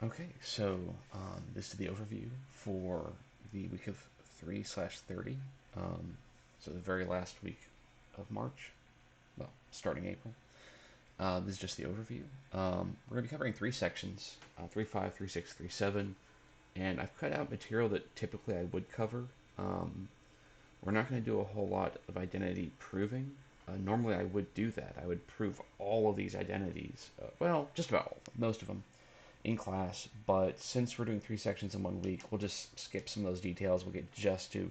Okay, so this is the overview for the week of 3/30. So the very last week of March, well, starting April. This is just the overview. We're going to be covering three sections, 3.5, 3.6, 3.7, and I've cut out material that typically I would cover. Um, we're not going to do a whole lot of identity proving. Normally I would do that. I would prove all of these identities, well, just about all, most of them, in class, but since we're doing three sections in 1 week, we'll just skip some of those details. We'll get just to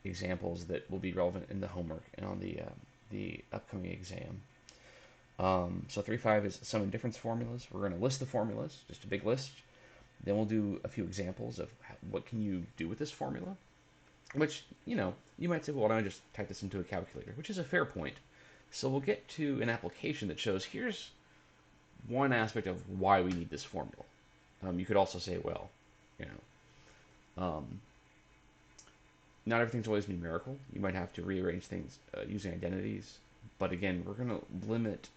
examples that will be relevant in the homework and on the upcoming exam. So 3.5 is sum and difference formulas. We're going to list the formulas, just a big list. Then we'll do a few examples of what can you do with this formula, which, you might say, well, why don't I just type this into a calculator, which is a fair point. So we'll get to an application that shows here's one aspect of why we need this formula. You could also say, well, you um, not everything's always numerical. You might have to rearrange things using identities. But again, we're going to limit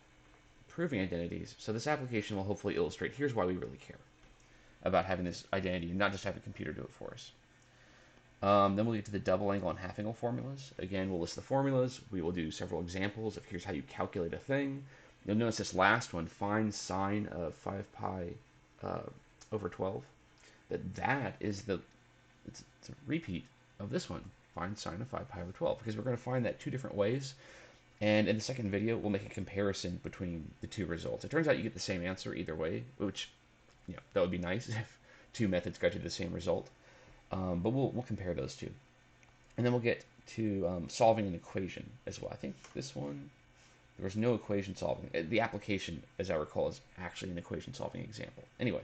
proving identities. So this application will hopefully illustrate here's why we really care about having this identity and not just have a computer do it for us. Then we'll get to the double angle and half angle formulas. Again, we'll list the formulas. We will do several examples of here's how you calculate a thing. You'll notice this last one, find sine of 5 pi over 12. That is it's a repeat of this one, find sine of 5 pi over 12, because we're going to find that two different ways. And in the second video, we'll make a comparison between the two results. It turns out you get the same answer either way, which, that would be nice if two methods got you the same result. But we'll compare those two. And then we'll get to solving an equation as well. I think this one, there was no equation solving. The application, as I recall, is actually an equation solving example. Anyway,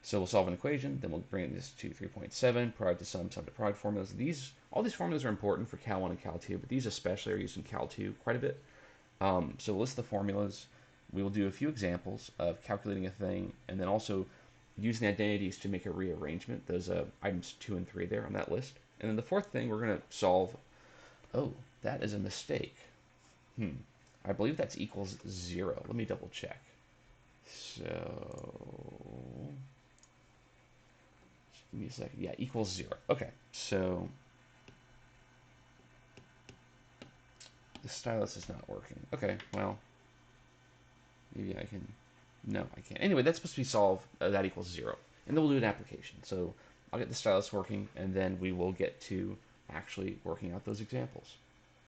so we'll solve an equation, then we'll bring this to 3.7, product to sum, sum to product formulas. All these formulas are important for Cal 1 and Cal 2, but these especially are used in Cal 2 quite a bit. So we'll list the formulas. We will do a few examples of calculating a thing, and then also using identities to make a rearrangement. Those items 2 and 3 there on that list. And then the fourth thing we're going to solve, oh, that is a mistake. I believe that's equals 0. Let me double check. So give me a second. Yeah, equals 0. Okay, so the stylus is not working. Okay, well, maybe I can. No, I can't. Anyway, that's supposed to be solved. That equals 0. And then we'll do an application. So I'll get the stylus working, and then we will get to actually working out those examples.